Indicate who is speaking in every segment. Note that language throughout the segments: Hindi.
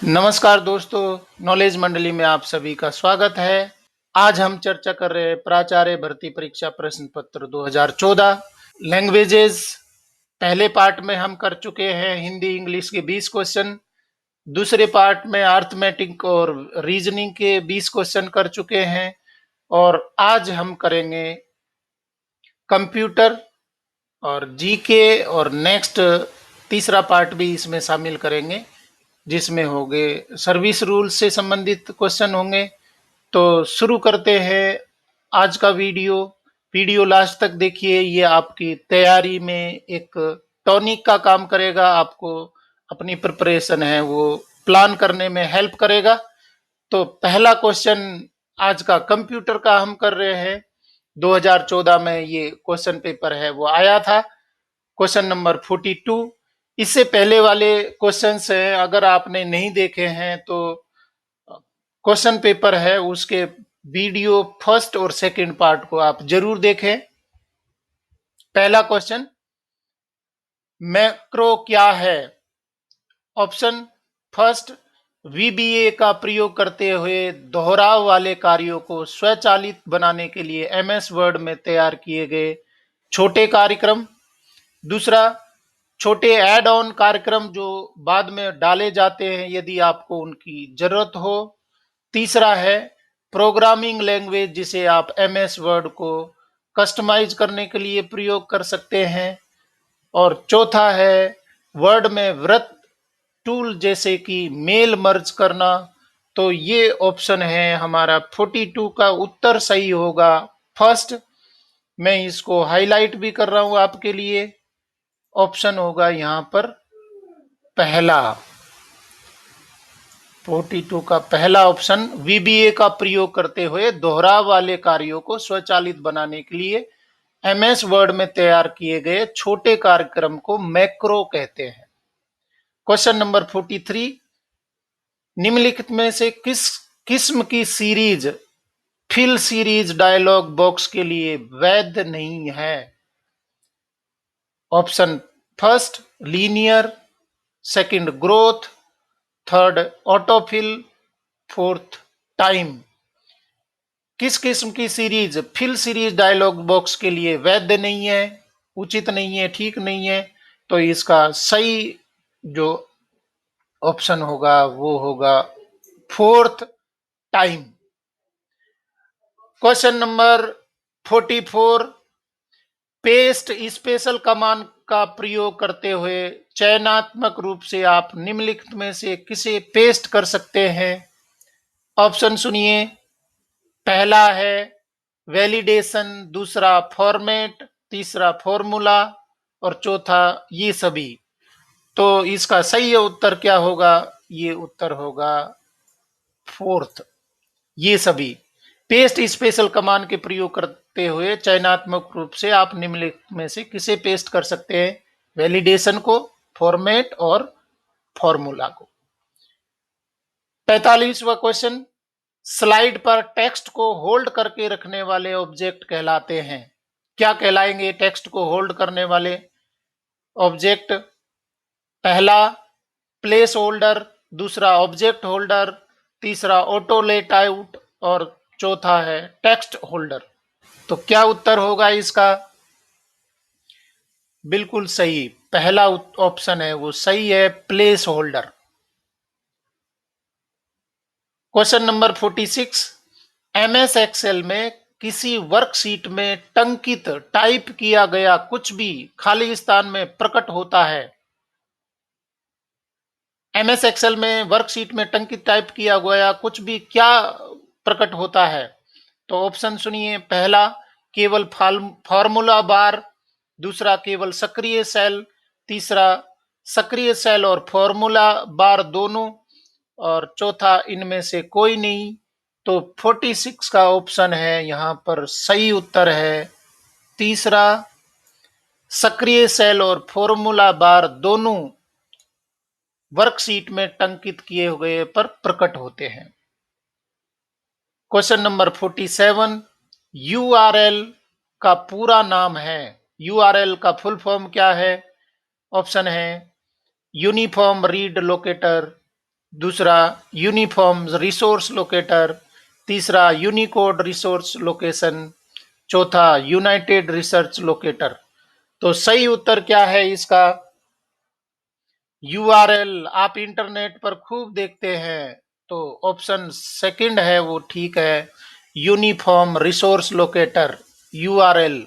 Speaker 1: नमस्कार दोस्तों, नॉलेज मंडली में आप सभी का स्वागत है। आज हम चर्चा कर रहे हैं प्राचार्य भर्ती परीक्षा प्रश्न पत्र 2014 लैंग्वेजेस। पहले पार्ट में हम कर चुके हैं हिंदी इंग्लिश के 20 क्वेश्चन। दूसरे पार्ट में अर्थमेटिक और रीजनिंग के 20 क्वेश्चन कर चुके हैं और आज हम करेंगे कंप्यूटर और जीके और नेक्स्ट तीसरा पार्ट भी इसमें शामिल करेंगे जिसमें होंगे सर्विस रूल्स से संबंधित क्वेश्चन होंगे। तो शुरू करते हैं आज का वीडियो लास्ट तक देखिए। ये आपकी तैयारी में एक टॉनिक का काम करेगा, आपको अपनी प्रिपरेशन है वो प्लान करने में हेल्प करेगा। तो पहला क्वेश्चन आज का कंप्यूटर का हम कर रहे हैं। 2014 में ये क्वेश्चन पेपर है वो आया था, क्वेश्चन नंबर 42। इससे पहले वाले क्वेश्चंस हैं, अगर आपने नहीं देखे हैं तो क्वेश्चन पेपर है उसके वीडियो फर्स्ट और सेकंड पार्ट को आप जरूर देखें। पहला क्वेश्चन, मैक्रो क्या है? ऑप्शन फर्स्ट, वीबीए का प्रयोग करते हुए दोहराव वाले कार्यों को स्वचालित बनाने के लिए एमएस वर्ड में तैयार किए गए छोटे कार्यक्रम। दूसरा, छोटे ऐड ऑन कार्यक्रम जो बाद में डाले जाते हैं यदि आपको उनकी जरूरत हो। तीसरा है प्रोग्रामिंग लैंग्वेज जिसे आप एमएस वर्ड को कस्टमाइज करने के लिए प्रयोग कर सकते हैं। और चौथा है वर्ड में वृत्त टूल जैसे कि मेल मर्ज करना। तो ये ऑप्शन है हमारा 42 का उत्तर सही होगा फर्स्ट। मैं इसको हाईलाइट भी कर रहा हूं आपके लिए। ऑप्शन होगा यहां पर पहला, 42 का पहला ऑप्शन, वीबीए का प्रयोग करते हुए दोहराव वाले कार्यों को स्वचालित बनाने के लिए एमएस वर्ड में तैयार किए गए छोटे कार्यक्रम को मैक्रो कहते हैं। क्वेश्चन नंबर 43, निम्नलिखित में से किस किस्म की series fill series dialog box के लिए वैध नहीं है? Option first linear, second growth, third autofill, fourth time. किस किस्म की series fill series dialog box के लिए वैध नहीं है, उचित नहीं है, ठीक नहीं है? तो इसका सही जो ऑप्शन होगा वो होगा fourth time. Question number 44, paste special command का प्रयोग करते हुए चयनात्मक रूप से आप निम्नलिखित में से किसे पेस्ट कर सकते हैं? ऑप्शन सुनिए। पहला है वैलिडेशन, दूसरा फॉर्मेट, तीसरा फॉर्मूला और चौथा ये सभी। तो इसका सही उत्तर क्या होगा? ये उत्तर होगा फोर्थ, ये सभी। पेस्ट स्पेशल कमांड के प्रयोग करते हुए चयनात्मक रूप से आप निम्नलिखित में से किसे पेस्ट कर सकते हैं? वैलिडेशन को, फॉर्मेट और फॉर्मूला को। 45वां क्वेश्चन, स्लाइड पर टेक्स्ट को होल्ड करके रखने वाले ऑब्जेक्ट कहलाते हैं? क्या कहलाएंगे टेक्स्ट को होल्ड करने वाले ऑब्जेक्ट? पहला प्लेस होल्डर, दूसरा ऑब्जेक्ट होल्डर, तीसरा ऑटो लेट आउट और चौथा है टेक्स्ट होल्डर। तो क्या उत्तर होगा इसका? बिल्कुल सही, पहला ऑप्शन है वो सही है, placeholder. Question number 46, MS Excel में किसी वर्कशीट में टंकित टाइप किया गया कुछ भी खाली स्थान में प्रकट होता है? एमएस एक्सेल में वर्कशीट में टंकित टाइप किया गया कुछ भी क्या प्रकट होता है? तो ऑप्शन सुनिए। पहला केवल फॉर्मूला बार, दूसरा केवल सक्रिय सेल, तीसरा सक्रिय सेल और फॉर्मूला बार दोनों और चौथा इनमें से कोई नहीं। तो 46 का ऑप्शन है यहाँ पर सही उत्तर है तीसरा, सक्रिय सेल और फॉर्मूला बार दोनों वर्कशीट में टंकित किए हुए पर प्रकट होते हैं। क्वेश्चन नंबर 47, यूआरएल का पूरा नाम है? यूआरएल का फुल फॉर्म क्या है? ऑप्शन है यूनिफॉर्म रीड लोकेटर, दूसरा यूनिफॉर्म रिसोर्स लोकेटर, तीसरा यूनिकोड रिसोर्स लोकेशन, चौथा यूनाइटेड रिसर्च लोकेटर। तो सही उत्तर क्या है इसका? यूआरएल। आप इंटरनेट पर खूब देखते हैं, तो ऑप्शन सेकंड है वो ठीक है, uniform resource locator, URL.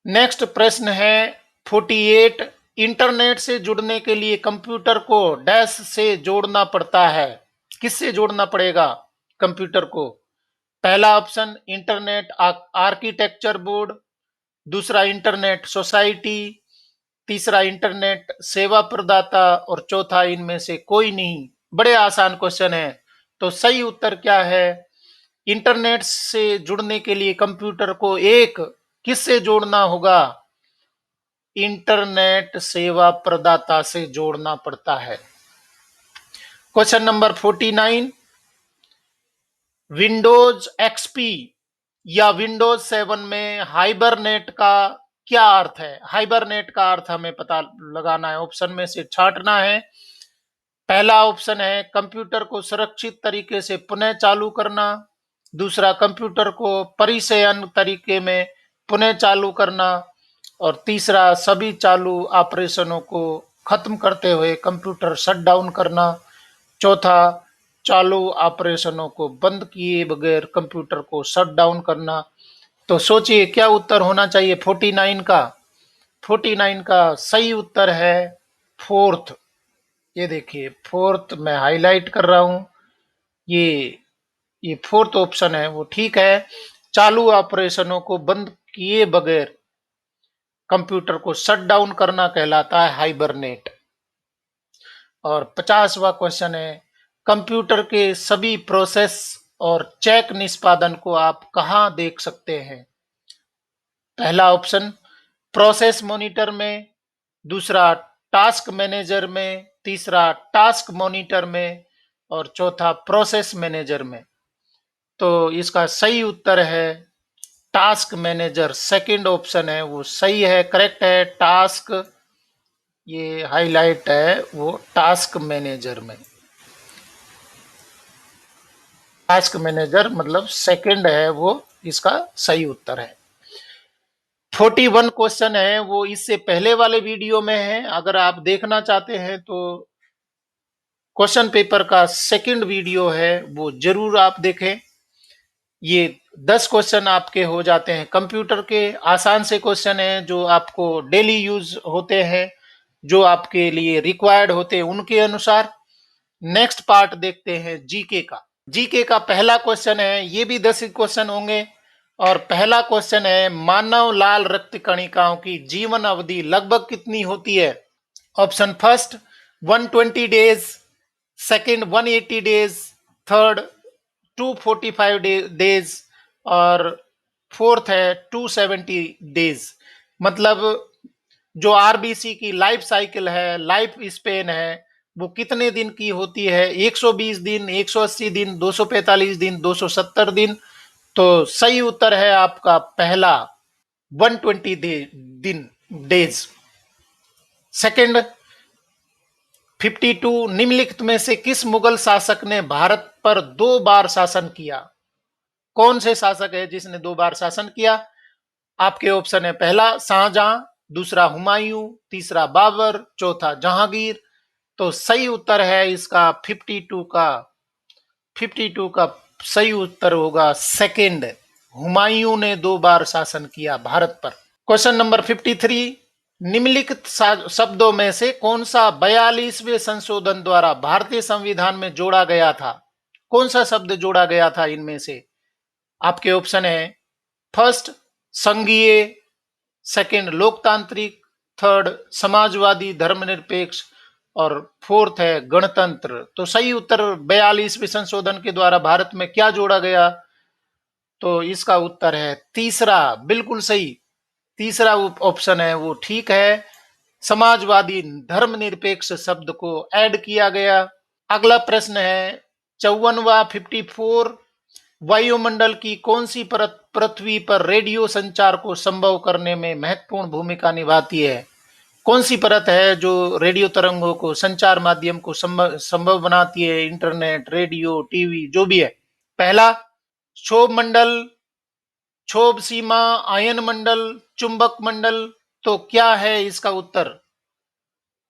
Speaker 1: Next प्रश्न है 48। इंटरनेट से जुड़ने के लिए कंप्यूटर को डैश से जोड़ना पड़ता है। किससे जोड़ना पड़ेगा कंप्यूटर को? पहला ऑप्शन इंटरनेट आर्किटेक्चर बोर्ड, दूसरा इंटरनेट सोसाइटी, तीसरा इंटरनेट सेवा प्रदाता और चौथा इनमें से कोई नहीं। बड़े आसान क्वेश्चन है। तो सही उत्तर क्या है? इंटरनेट से जुड़ने के लिए कंप्यूटर को एक किससे जोड़ना होगा? इंटरनेट सेवा प्रदाता से जोड़ना पड़ता है। Question number 49। विंडोज एक्सपी या विंडोज 7 में हाइबरनेट का क्या अर्थ है? हाइबरनेट का अर्थ हमें पता लगाना है, ऑप्शन में से छांटना है। पहला ऑप्शन है कंप्यूटर को सुरक्षित तरीके से पुनः चालू करना, दूसरा कंप्यूटर को परिचयन तरीके में पुनः चालू करना, और तीसरा सभी चालू ऑपरेशनों को खत्म करते हुए कंप्यूटर शट डाउन करना, चौथा चालू ऑपरेशनों को बंद किए बगैर कंप्यूटर को शट डाउन करना। तो सोचिए क्या उत्तर होना चाहिए 49 का? 49 का सही उत्तर है फोर्थ। ये देखिए फोर्थ मैं हाईलाइट कर रहा हूं, ये ये फोर्थ ऑप्शन है वो ठीक है। चालू ऑपरेशनों को बंद किए बगैर कंप्यूटर को शट डाउन करना कहलाता है हाइबरनेट। और 50वां क्वेश्चन है कंप्यूटर के सभी प्रोसेस और चेक निष्पादन को आप कहां देख सकते हैं? पहला ऑप्शन प्रोसेस मॉनिटर में, दूसरा टास्क मैनेजर में, तीसरा टास्क मॉनिटर में और चौथा प्रोसेस मैनेजर में। तो इसका सही उत्तर है टास्क मैनेजर। सेकंड ऑप्शन है वो सही है, करेक्ट है। टास्क, ये हाईलाइट है वो टास्क मैनेजर में। टास्क मैनेजर मतलब सेकंड है वो इसका सही उत्तर है। 41 क्वेश्चन है वो इससे पहले वाले वीडियो में है, अगर आप देखना चाहते हैं तो क्वेश्चन पेपर का सेकंड वीडियो है वो जरूर आप देखें। ये 10 क्वेश्चन आपके हो जाते हैं कंप्यूटर के, आसान से क्वेश्चन है जो आपको डेली यूज होते हैं, जो आपके लिए रिक्वायर्ड होते हैं उनके अनुसार। नेक्स्ट पार्ट देखते हैं जीके का। जीके का पहला क्वेश्चन है, ये भी 10 क्वेश्चन होंगे। और पहला क्वेश्चन है मानव लाल रक्त कणिकाओं की जीवन अवधि लगभग कितनी होती है? Option first 120 days, second 180 days, third 245 days और फोर्थ है 270 डेज। मतलब जो आरबीसी की लाइफ साइकिल है, लाइफ स्पेन है, वो कितने दिन की होती है? 120 दिन, 180 दिन, 245 दिन, 270 दिन। तो सही उत्तर है आपका पहला 120 दिन, डेज। सेकंड 52। निम्नलिखित में से किस मुगल शासक ने भारत पर 2 बार शासन किया? कौन से शासक है जिसने 2 बार शासन किया? आपके ऑप्शन है पहला शाहजहां, दूसरा हुमायूं, तीसरा बाबर, चौथा जहांगीर। तो सही उत्तर है इसका 52 का सही उत्तर होगा सेकंड, हुमायूं ने 2 बार शासन किया भारत पर। Question number 53। निम्नलिखित शब्दों में से कौन सा 42वें संशोधन द्वारा भारतीय संविधान में जोड़ा गया था? कौन सा शब्द जोड़ा गया था इनमें से? आपके ऑप्शन है फर्स्ट संघीय, सेकंड लोकतांत्रिक, थर्ड समाजवादी धर्मनिरपेक्ष और फोर्थ है गणतंत्र। तो सही उत्तर 42वें संशोधन के द्वारा भारत में क्या जोड़ा गया? तो इसका उत्तर है तीसरा, बिल्कुल सही। तीसरा ऑप्शन है वो ठीक है, समाजवादी धर्मनिरपेक्ष शब्द को ऐड किया गया। अगला प्रश्न है 54वां 54। वायुमंडल की कौन सी परत पृथ्वी पर रेडियो संचार को संभव करने में महत्वपूर्ण भूमिका निभाती है? कौन सी परत है जो रेडियो तरंगों को संचार माध्यम को संभव बनाती है? इंटरनेट, रेडियो, टीवी, जो भी है। पहला, क्षोभ मंडल, क्षोभ सीमा, आयन मंडल, चुंबक मंडल। तो क्या है इसका उत्तर?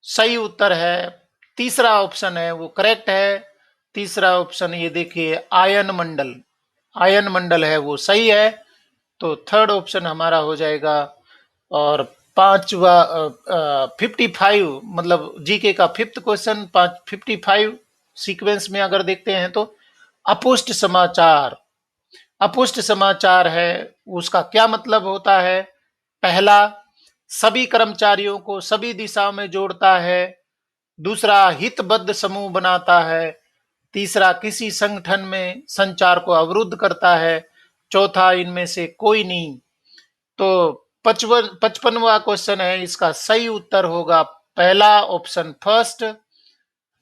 Speaker 1: सही उत्तर है तीसरा ऑप्शन है, वो करेक्ट है। तीसरा ऑप्शन ये देखिए, आयन मंडल। आयन मंडल है वो सही है। तो थर्ड ऑप्शन हमारा हो जाएगा। और पांचवा 55, मतलब जीके का फिफ्थ क्वेश्चन, 55 सीक्वेंस में अगर देखते हैं तो अपुष्ट समाचार। अपुष्ट समाचार है, उसका क्या मतलब होता है? पहला, सभी कर्मचारियों को सभी दिशाओं में जोड़ता है। दूसरा, हितबद्ध समूह बनाता है। तीसरा, किसी संगठन में संचार को अवरुद्ध करता है। चौथा, इनमें से कोई नहीं। तो 55वां क्वेश्चन है, इसका सही उत्तर होगा पहला ऑप्शन फर्स्ट।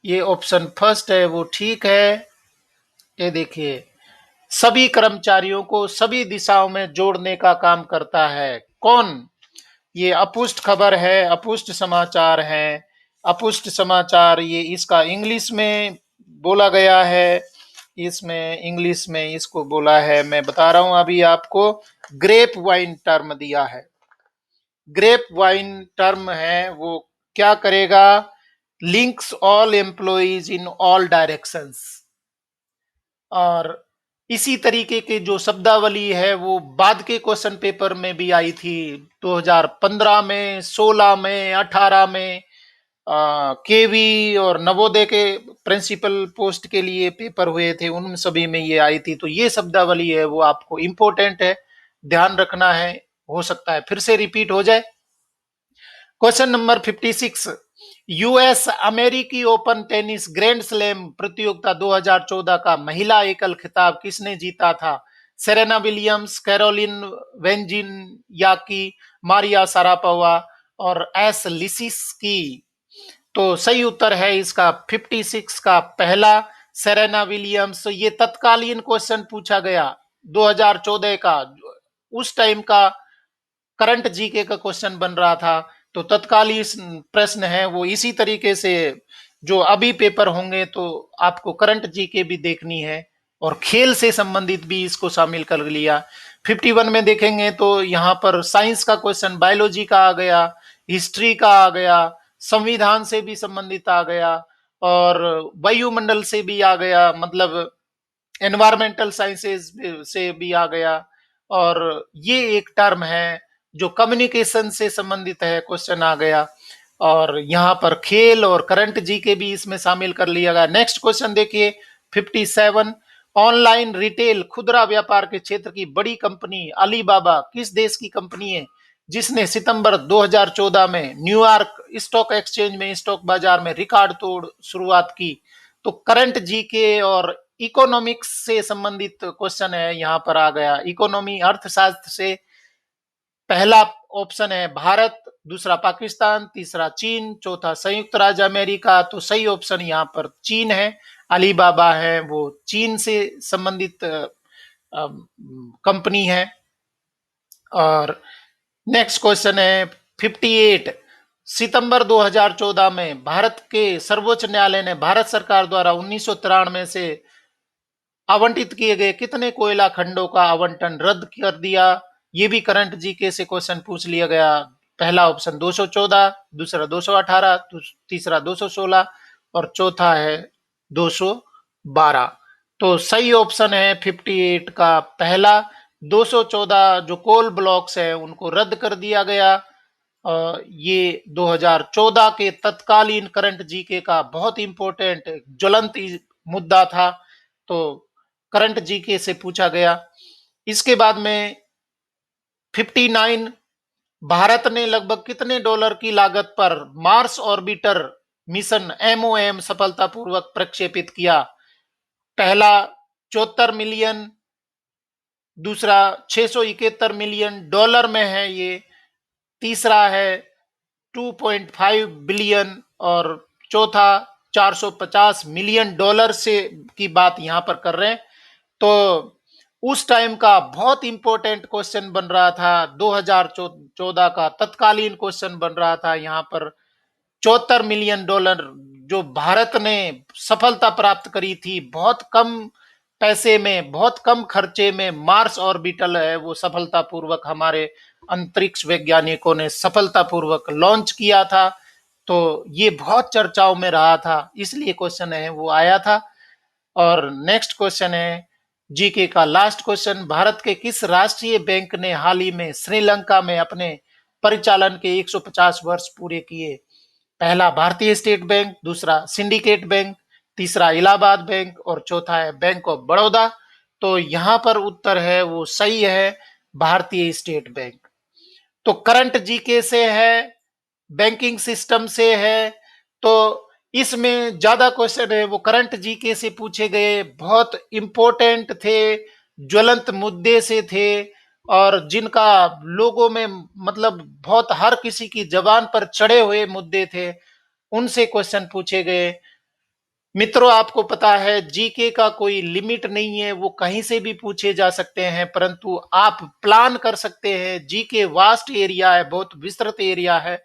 Speaker 1: ये ऑप्शन फर्स्ट है वो ठीक है। ये देखिए, सभी कर्मचारियों को सभी दिशाओं में जोड़ने का काम करता है। कौन? ये अपुष्ट खबर है, अपुष्ट समाचार है। अपुष्ट समाचार, ये इसका इंग्लिश में बोला गया है। इसमें इंग्लिश में इसको बोला है, मैं बता रहा हूं अभी आपको, ग्रेप वाइन टर्म दिया है। ग्रेप वाइन टर्म है वो क्या करेगा? Links all employees in all directions. और इसी तरीके की जो शब्दावली है वो बाद के क्वेश्चन पेपर में भी आई थी, 2015 में, 16 में, 18 में। केवी और नवोदय के प्रिंसिपल पोस्ट के लिए पेपर हुए थे, उन सभी में ये आई थी। तो ये शब्दावली है वो आपको इंपॉर्टेंट है, ध्यान रखना है। हो सकता है फिर से रिपीट हो जाए। क्वेश्चन नंबर 56, यूएस अमेरिकी ओपन टेनिस ग्रैंड स्लैम प्रतियोगिता 2014 का महिला एकल खिताब किसने जीता था? सेरेना विलियम्स, कैरोलिन वेंजिन, मारिया सारापोवा और एस लिसिस्की। तो सही उत्तर है इसका 56 का पहला, सेरेना विलियम्स। ये तत्कालीन क्वेश्चन पूछा गया 2014 का, उस टाइम का करंट जीके का क्वेश्चन बन रहा था। तो तत्कालीन प्रश्न है वो इसी तरीके से, जो अभी पेपर होंगे तो आपको करंट जीके भी देखनी है और खेल से संबंधित भी इसको शामिल कर लिया। 51 में देखेंगे तो यहाँ पर साइंस का क्वेश्चन, बायोलॉजी का आ गया, हिस्ट्री का आ गया, संविधान से भी संबंधित आ गया और वायुमंडल से भी आ गया, मतलब एनवायरमेंटल साइंसेज से भी आ गया। और ये एक टर्म है जो कम्युनिकेशन से संबंधित है, क्वेश्चन आ गया। और यहाँ पर खेल और करंट जी के भी इसमें शामिल कर लिया गया। नेक्स्ट क्वेश्चन देखिए 57, ऑनलाइन रिटेल खुदरा व्यापार के क्षेत्र की बड़ी कंपनी अलीबाबा किस देश की कंपनी है जिसने सितंबर 2014 में न्यूयॉर्क स्टॉक एक्सचेंज में, स्टॉक बाजार में रिकॉर्ड तोड़ शुरुआत की? तो करंट जीके और इकोनॉमिक्स से संबंधित क्वेश्चन है, यहां पर आ गया इकोनॉमी, अर्थशास्त्र से। पहला ऑप्शन है भारत, दूसरा पाकिस्तान, तीसरा चीन, चौथा संयुक्त राज्य अमेरिका। तो सही ऑप्शन यहाँ पर चीन है। अलीबाबा है वो चीन से संबंधित कंपनी है। और नेक्स्ट क्वेश्चन है 58, सितंबर 2014 में भारत के सर्वोच्च न्यायालय ने भारत सरकार द्वारा 1993 से आवंटित किए गए कितने कोयला खंडों का आवंटन रद्द कर दिया? ये भी करंट जीके से क्वेश्चन पूछ लिया गया। पहला ऑप्शन 214, दूसरा 218, तीसरा 216 और चौथा है 212। तो सही ऑप्शन है 58 का पहला, 214 जो कोल ब्लॉक्स है उनको रद्द कर दिया गया। ये 2014 के तत्कालीन करंट जीके का बहुत इंपॉर्टेंट ज्वलंत मुद्दा था, तो करंट जीके से पूछा गया। इसके बाद में 59, भारत ने लगभग कितने डॉलर की लागत पर मार्स ऑर्बिटर मिशन एमओएम सफलतापूर्वक प्रक्षेपित किया? पहला 74 मिलियन, दूसरा 671 मिलियन डॉलर में है ये, तीसरा है 2.5 बिलियन और चौथा 450 मिलियन डॉलर से की बात यहां पर कर रहे हैं। तो उस टाइम का बहुत इंपॉर्टेंट क्वेश्चन बन रहा था। 2014 का तत्कालीन क्वेश्चन बन रहा था। यहाँ पर $74 मिलियन जो भारत ने सफलता प्राप्त करी थी, बहुत कम पैसे में, बहुत कम खर्चे में मार्स ऑर्बिटल है वो सफलतापूर्वक हमारे अंतरिक्ष वैज्ञानिकों ने सफलतापूर्वक लॉन्च किया था। तो ये बहुत चर्चाओं में रहा था, इसलिए क्वेश्चन है वो आया था। और नेक्स्ट क्वेश्चन है जीके का लास्ट क्वेश्चन, भारत के किस राष्ट्रीय बैंक ने हाल ही में श्रीलंका में अपने परिचालन के 150 वर्ष पूरे किए? पहला भारतीय स्टेट बैंक, दूसरा सिंडिकेट बैंक, तीसरा इलाहाबाद बैंक और चौथा है बैंक ऑफ बड़ौदा। तो यहां पर उत्तर है वो सही है, भारतीय स्टेट बैंक। तो करंट जीके से है, बैंकिंग सिस्टम से है, तो इसमें ज्यादा क्वेश्चन है वो करंट जीके से पूछे गए, बहुत इंपॉर्टेंट थे, ज्वलंत मुद्दे से थे, और जिनका लोगों में मतलब बहुत हर किसी की जबान पर चढ़े हुए मुद्दे थे, उनसे क्वेश्चन पूछे गए। मित्रों, आपको पता है जीके का कोई लिमिट नहीं है, वो कहीं से भी पूछे जा सकते हैं, परंतु आप प्लान कर सकते हैं। जीके वास्ट एरिया है, बहुत विस्तृत एरिया है,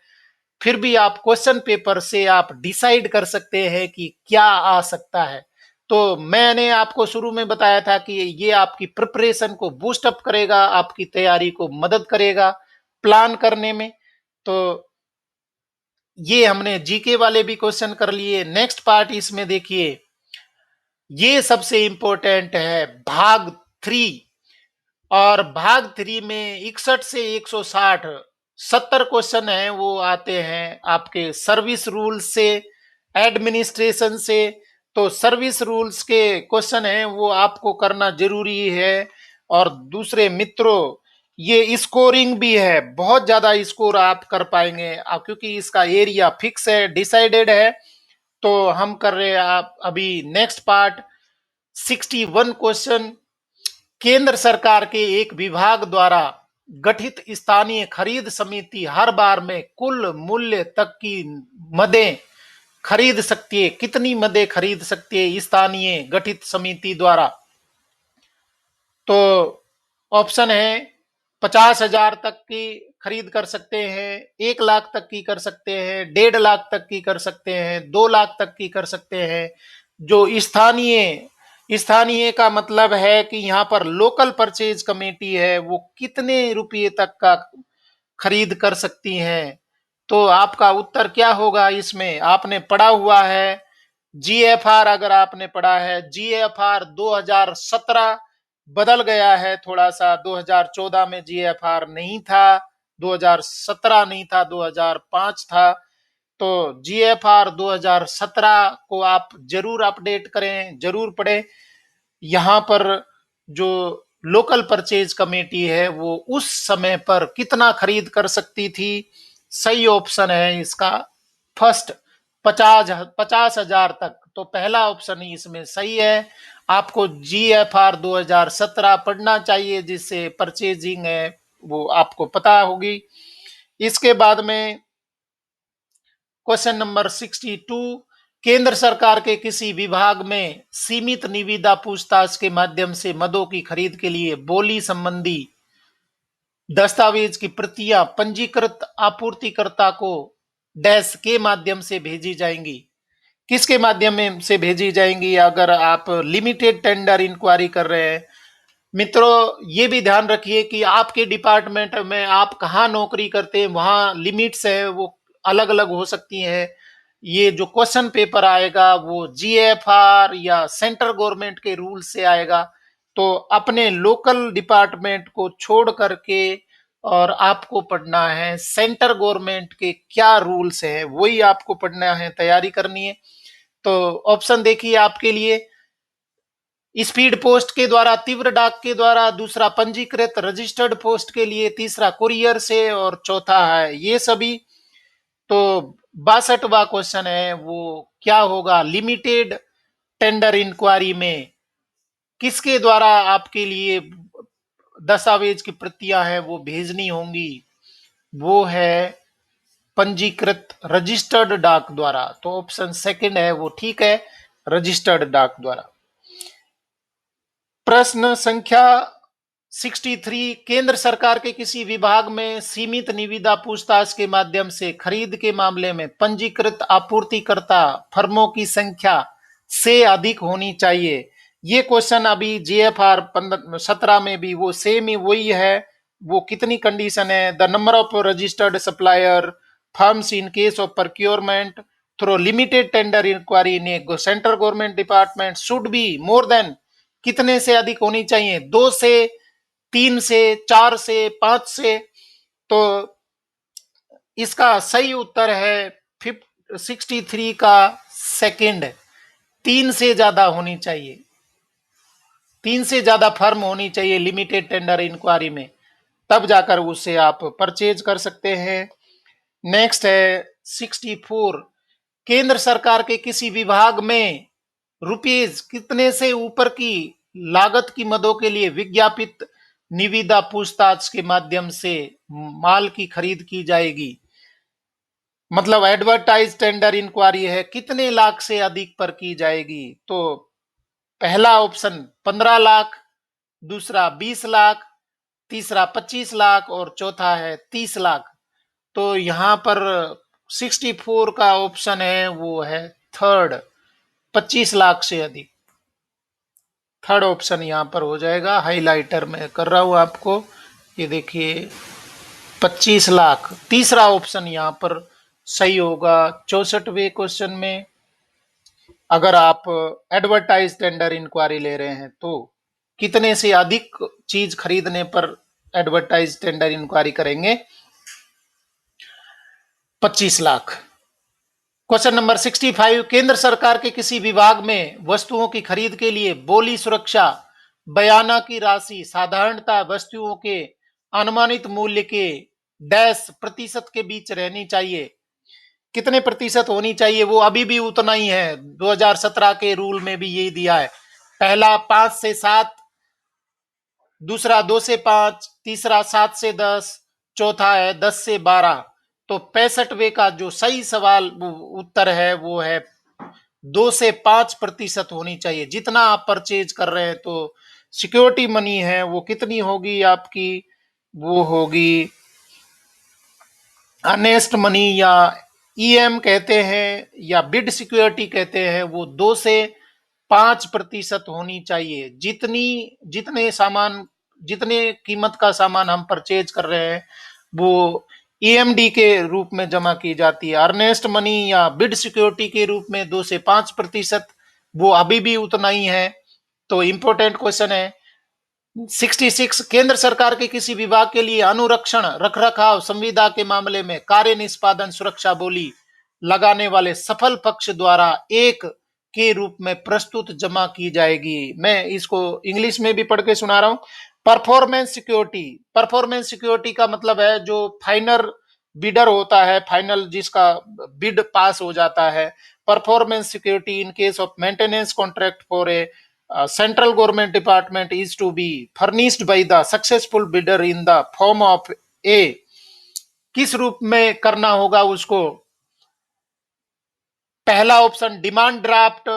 Speaker 1: फिर भी आप क्वेश्चन पेपर से आप डिसाइड कर सकते हैं कि क्या आ सकता है। तो मैंने आपको शुरू में बताया था कि ये आपकी प्रिपरेशन को बूस्ट अप करेगा, आपकी तैयारी को मदद करेगा प्लान करने में। तो ये हमने जीके वाले भी क्वेश्चन कर लिए। नेक्स्ट पार्ट इसमें देखिए, ये सबसे इंपॉर्टेंट है भाग 3। और भाग 3 में 61 से 160 70 क्वेश्चन है वो आते हैं आपके सर्विस रूल से, एडमिनिस्ट्रेशन से। तो सर्विस रूल्स के क्वेश्चन है वो आपको करना जरूरी है। और दूसरे मित्रों, ये स्कोरिंग भी है, बहुत ज्यादा स्कोर आप कर पाएंगे क्योंकि इसका एरिया फिक्स है, डिसाइडेड है। तो हम कर रहे हैं आप अभी नेक्स्ट पार्ट 61 क्वेश्चन। केंद्र सरकार के एक विभाग द्वारा गठित स्थानीय खरीद समिति हर बार में कुल मूल्य तक की मदें खरीद सकती है। कितनी मदें खरीद सकती है स्थानीय गठित समिति द्वारा? तो ऑप्शन है 50,000 तक की खरीद कर सकते हैं, 1 लाख तक की कर सकते हैं, 1.5 लाख तक की कर सकते हैं, 2 लाख तक की कर सकते हैं। जो स्थानीय स्थानीय का मतलब है कि यहाँ पर लोकल परचेज कमेटी है वो कितने रुपये तक का खरीद कर सकती हैं। तो आपका उत्तर क्या होगा? इसमें आपने पढ़ा हुआ है जीएफआर, अगर आपने पढ़ा है जीएफआर 2017 बदल गया है थोड़ा सा। 2014 में जीएफआर नहीं था, 2017 नहीं था, 2005 था। तो जीएफआर 2017 को आप जरूर अपडेट करें, जरूर पढ़ें। यहाँ पर जो लोकल परचेज कमेटी है वो उस समय पर कितना खरीद कर सकती थी? सही ऑप्शन है इसका फर्स्ट, 50,000 तक। तो पहला ऑप्शन ही इसमें सही है। आपको जीएफआर 2017 पढ़ना चाहिए, जिससे परचेजिंग है वो आपको पता होगी। इसके बाद में क्वेश्चन नंबर 62, केंद्र सरकार के किसी विभाग में सीमित निविदा पूछताछ के माध्यम से मदों की खरीद के लिए बोली संबंधी दस्तावेज की प्रतियां पंजीकृत आपूर्तिकर्ता को डैश के माध्यम से भेजी जाएंगी? किसके माध्यम से भेजी जाएंगी अगर आप लिमिटेड टेंडर इंक्वायरी कर रहे हैं? मित्रों, ये भी ध्यान रखिए कि आपके डिपार्टमेंट में आप कहाँ नौकरी करते हैं वहां लिमिट्स है वो अलग अलग हो सकती हैं। ये जो क्वेश्चन पेपर आएगा वो जीएफआर या सेंट्रल गवर्नमेंट के रूल से आएगा। तो अपने लोकल डिपार्टमेंट को छोड़ करके और आपको पढ़ना है सेंट्रल गवर्नमेंट के क्या रूल्स हैं, वही आपको पढ़ना है, तैयारी करनी है। तो ऑप्शन देखिए आपके लिए, स्पीड पोस्ट के द्वारा, तीव्र डाक के द्वारा, दूसरा पंजीकृत रजिस्टर्ड पोस्ट के लिए, तीसरा कुरियर से और चौथा है ये सभी। तो 62वां क्वेश्चन है वो क्या होगा? लिमिटेड टेंडर इंक्वायरी में किसके द्वारा आपके लिए दस्तावेज की प्रतियां हैं वो भेजनी होंगी? वो है पंजीकृत रजिस्टर्ड डाक द्वारा। तो ऑप्शन सेकंड है वो ठीक है, रजिस्टर्ड डाक द्वारा। प्रश्न संख्या 63, केंद्र सरकार के किसी विभाग में सीमित निविदा पूछताछ के माध्यम से खरीद के मामले में पंजीकृत आपूर्तिकर्ता फर्मों की संख्या से अधिक होनी चाहिए। ये क्वेश्चन अभी जीएफआर 17 में भी वो सेम ही वही है। वो कितनी कंडीशन है? The number of registered supplier firms in case of procurement through limited tender inquiry in a central government department should be more than, कितने से अधिक होनी चाहिए? 2 से, 3 से, 4 से, 5 से। तो इसका सही उत्तर है 63 का सेकंड, 3 से ज्यादा होनी चाहिए। 3 से ज्यादा फर्म होनी चाहिए लिमिटेड टेंडर इंक्वायरी में, तब जाकर उससे आप परचेज कर सकते हैं। नेक्स्ट है 64, केंद्र सरकार के किसी विभाग में रुपीज कितने से ऊपर की लागत की मदों के लिए विज्ञापित निविदा पूछताछ के माध्यम से माल की खरीद की जाएगी? मतलब एडवर्टाइज टेंडर इंक्वायरी है, कितने लाख से अधिक पर की जाएगी? तो पहला ऑप्शन 15 लाख, दूसरा 20 लाख, तीसरा 25 लाख और चौथा है 30 लाख। तो यहां पर 64 का ऑप्शन है वो है थर्ड, 25 लाख से अधिक। थर्ड ऑप्शन यहां पर हो जाएगा, हाइलाइटर में कर रहा हूं आपको, ये देखिए 25 लाख, तीसरा ऑप्शन यहां पर सही होगा 64वें क्वेश्चन में। अगर आप एडवर्टाइज टेंडर इंक्वायरी ले रहे हैं तो कितने से अधिक चीज खरीदने पर एडवर्टाइज टेंडर इंक्वायरी करेंगे? 25 लाख। क्वेश्चन नंबर 65, केंद्र सरकार के किसी विभाग में वस्तुओं की खरीद के लिए बोली सुरक्षा बयाना की राशि साधारणतः वस्तुओं के अनुमानित मूल्य के डैश प्रतिशत के बीच रहनी चाहिए। कितने प्रतिशत होनी चाहिए? वो अभी भी उतना ही है, 2017 के रूल में भी यही दिया है। पहला 5 से 7, दूसरा 2 से 5, तीसरा 7 से 10, चौथा है 10 से 12। तो 65वें का जो सही सवाल उत्तर है वो है 2 से 5% होनी चाहिए। जितना आप परचेज कर रहे हैं तो सिक्योरिटी मनी है वो कितनी होगी आपकी? वो होगी अनेस्ट मनी या ईएम कहते हैं या बिड सिक्योरिटी कहते हैं, वो 2 से 5% होनी चाहिए। जितने कीमत का सामान हम परचेज कर रहे हैं वो ईएमडी के रूप में जमा की जाती है। अर्नेस्ट मनी या बिड सिक्योरिटी के रूप में 2 से 5%, वो अभी भी उतना ही है। तो इंपॉर्टेंट क्वेश्चन है 66, केंद्र सरकार के किसी विभाग के लिए अनुरक्षण रखरखाव संविदा के मामले में कार्य निष्पादन सुरक्षा बोली लगाने वाले सफल पक्ष द्वारा एक के रूप में प्रस्तुत जमा की जाएगी। मैं इसको इंग्लिश में भी पढ़ के सुना रहा हूं। परफॉर्मेंस सिक्योरिटी, परफॉर्मेंस सिक्योरिटी का मतलब है जो फाइनल बिडर होता है, फाइनल जिसका बिड पास हो जाता है। Performance security in case of maintenance contract for a central government department is to be furnished by the successful bidder in the form of a, किस रूप में करना होगा उसको? पहला ऑप्शन डिमांड ड्राफ्ट,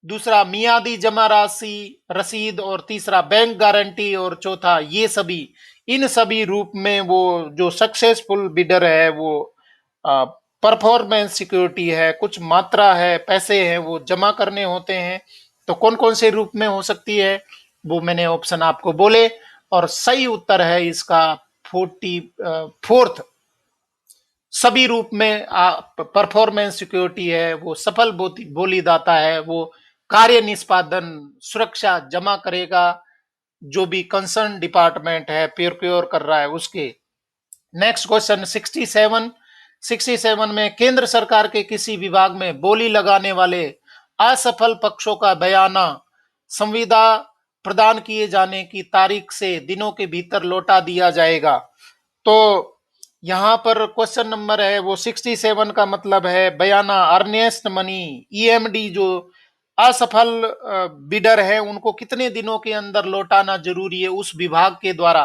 Speaker 1: दूसरा मियादी जमा राशि रसीद और तीसरा बैंक गारंटी और चौथा ये सभी। इन सभी रूप में वो जो सक्सेसफुल बिडर है वो परफॉर्मेंस सिक्योरिटी है, कुछ मात्रा है, पैसे हैं वो जमा करने होते हैं। तो कौन कौन से रूप में हो सकती है वो मैंने ऑप्शन आपको बोले, और सही उत्तर है इसका 44th, सभी रूप में परफॉर्मेंस सिक्योरिटी है वो सफल बोलीदाता है, वो कार्य निष्पादन सुरक्षा जमा करेगा जो भी कंसर्न डिपार्टमेंट है प्रोक्योर कर रहा है उसके। नेक्स्ट क्वेश्चन 67 में केंद्र सरकार के किसी विभाग में बोली लगाने वाले असफल पक्षों का बयाना संविदा प्रदान किए जाने की तारीख से दिनों के भीतर लौटा दिया जाएगा। तो यहां पर क्वेश्चन नंबर है वो 67 का मतलब है बयाना अर्नेस्ट मनी ईएमडी, जो असफल बिडर है उनको कितने दिनों के अंदर लौटाना जरूरी है उस विभाग के द्वारा?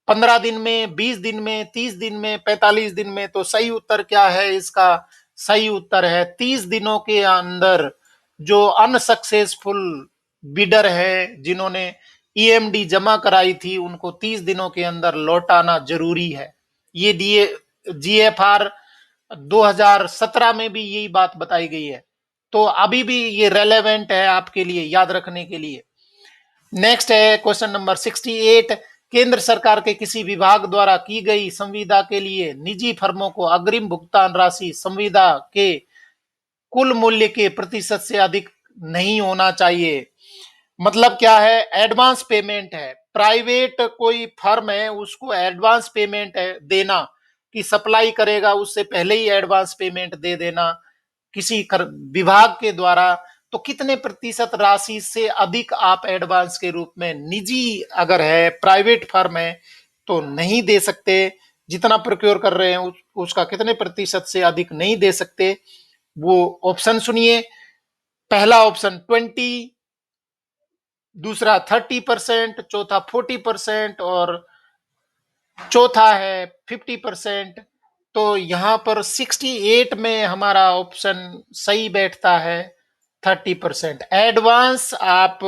Speaker 1: 15 दिन में, 20 दिन में, 30 दिन में, 45 दिन में? तो सही उत्तर क्या है इसका? सही उत्तर है 30 दिनों के अंदर जो अनसक्सेसफुल बिडर है जिन्होंने ईएमडी जमा कराई थी उनको 30 दिनों के अंदर लौटाना जरूरी है। ये दिए जीएफआर 2017 में भी यही बात बताई गई है, तो अभी भी ये रेलेवेंट है आपके लिए याद रखने के लिए। नेक्स्ट है क्वेश्चन नंबर 68। केंद्र सरकार के किसी विभाग द्वारा की गई संविदा के लिए निजी फर्मों को अग्रिम भुगतान राशि संविदा के कुल मूल्य के प्रतिशत से अधिक नहीं होना चाहिए। मतलब क्या है, एडवांस पेमेंट है, प्राइवेट कोई फर्म है उसको एडवांस पेमेंट है देना, कि सप्लाई करेगा उससे पहले ही एडवांस पेमेंट दे देना किसी विभाग के द्वारा, तो कितने प्रतिशत राशि से अधिक आप एडवांस के रूप में, निजी अगर है प्राइवेट फर्म है तो नहीं दे सकते, जितना प्रोक्योर कर रहे हैं उसका कितने प्रतिशत से अधिक नहीं दे सकते। वो ऑप्शन सुनिए। पहला ऑप्शन 20, दूसरा 30%, चौथा 40% और चौथा है 50%। तो यहां पर 68 में हमारा ऑप्शन सही बैठता है 30%। एडवांस आप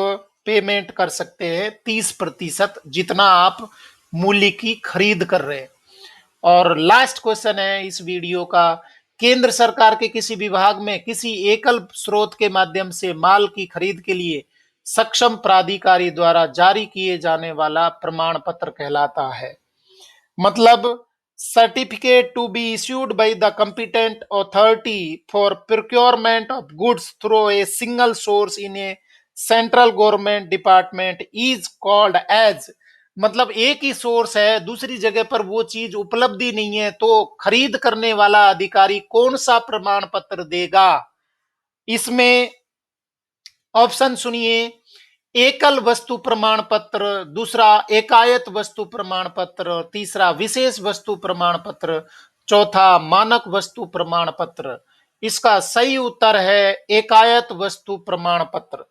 Speaker 1: पेमेंट कर सकते हैं 30% जितना आप मूल्य की खरीद कर रहे हैं। और लास्ट क्वेश्चन है इस वीडियो का, केंद्र सरकार के किसी विभाग में किसी एकल स्रोत के माध्यम से माल की खरीद के लिए सक्षम प्राधिकारी द्वारा जारी किए जाने वाला प्रमाण पत्र कहलाता है। मतलब certificate to be issued by the competent authority for procurement of goods through a single source in a central government department is called as, मतलब एक ही सोर्स है दूसरी जगह पर वो चीज उपलब्धि नहीं है, तो खरीद करने वाला अधिकारी कौन सा प्रमाण पत्र देगा। इसमें ऑप्शन सुनिए, एकल वस्तु प्रमाण पत्र, दूसरा एकायत वस्तु प्रमाण पत्र, तीसरा विशेष वस्तु प्रमाण पत्र, चौथा मानक वस्तु प्रमाण पत्र। इसका सही उत्तर है एकायत वस्तु प्रमाण पत्र।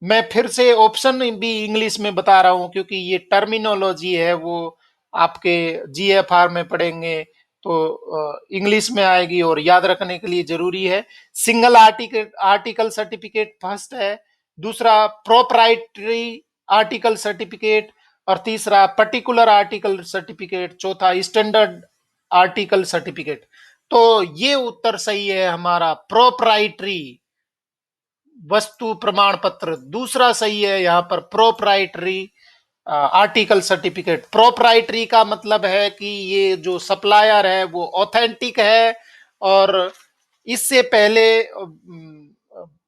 Speaker 1: मैं फिर से ऑप्शन भी इंग्लिश में बता रहा हूं क्योंकि ये टर्मिनोलॉजी है वो आपके जीएफआर में पढ़ेंगे तो इंग्लिश में आएगी और याद रखने के लिए जरूरी है। सिंगल आर्टिकल सर्टिफिकेट फर्स्ट है, दूसरा प्रोप्राइटरी आर्टिकल सर्टिफिकेट और तीसरा पर्टिकुलर आर्टिकल सर्टिफिकेट, चौथा स्टैंडर्ड आर्टिकल सर्टिफिकेट। तो ये उत्तर सही है हमारा प्रोप्राइटरी वस्तु प्रमाण पत्र, दूसरा सही है यहाँ पर प्रोप्राइटरी आर्टिकल सर्टिफिकेट। प्रोप्राइटरी का मतलब है कि ये जो सप्लायर है वो ऑथेंटिक है और इससे पहले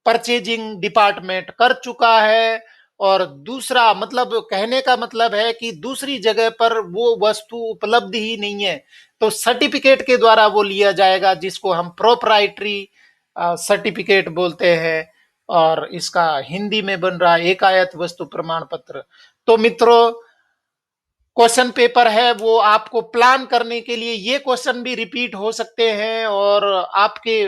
Speaker 1: परचेजिंग डिपार्टमेंट कर चुका है, और दूसरा मतलब कहने का मतलब है कि दूसरी जगह पर वो वस्तु उपलब्ध ही नहीं है, तो सर्टिफिकेट के द्वारा वो लिया जाएगा जिसको हम प्रोप्राइटरी सर्टिफिकेट बोलते हैं, और इसका हिंदी में बन रहा है एकायत वस्तु प्रमाण पत्र। तो मित्रों, क्वेश्चन पेपर है वो आपको प्लान करने के लिए ये क्वेश्चन भी रिपीट हो सकते हैं और आपके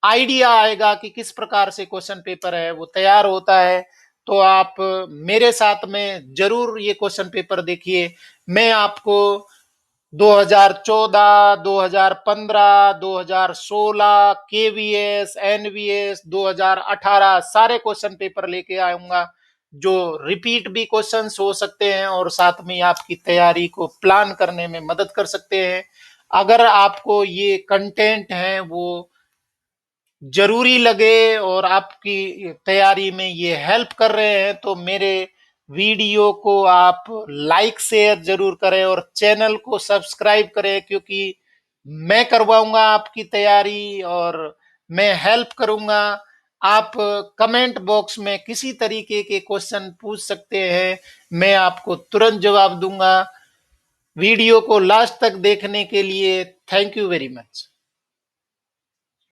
Speaker 1: आइडिया आएगा कि किस प्रकार से क्वेश्चन पेपर है वो तैयार होता है। तो आप मेरे साथ में जरूर ये क्वेश्चन पेपर देखिए। मैं आपको 2014, 2015, 2016, केवीएस, एनवीएस, 2018 सारे क्वेश्चन पेपर लेके आऊंगा जो रिपीट भी क्वेश्चंस हो सकते हैं और साथ में आपकी तैयारी को प्लान करने में मदद कर सकते हैं। अगर आपको ये कंटेंट है वो जरूरी लगे और आपकी तैयारी में ये हेल्प कर रहे हैं तो मेरे वीडियो को आप लाइक शेयर जरूर करें और चैनल को सब्सक्राइब करें, क्योंकि मैं करवाऊंगा आपकी तैयारी और मैं हेल्प करूंगा। आप कमेंट बॉक्स में किसी तरीके के क्वेश्चन पूछ सकते हैं, मैं आपको तुरंत जवाब दूंगा। वीडियो को लास्ट तक देखने के लिए थैंक यू वेरी मच।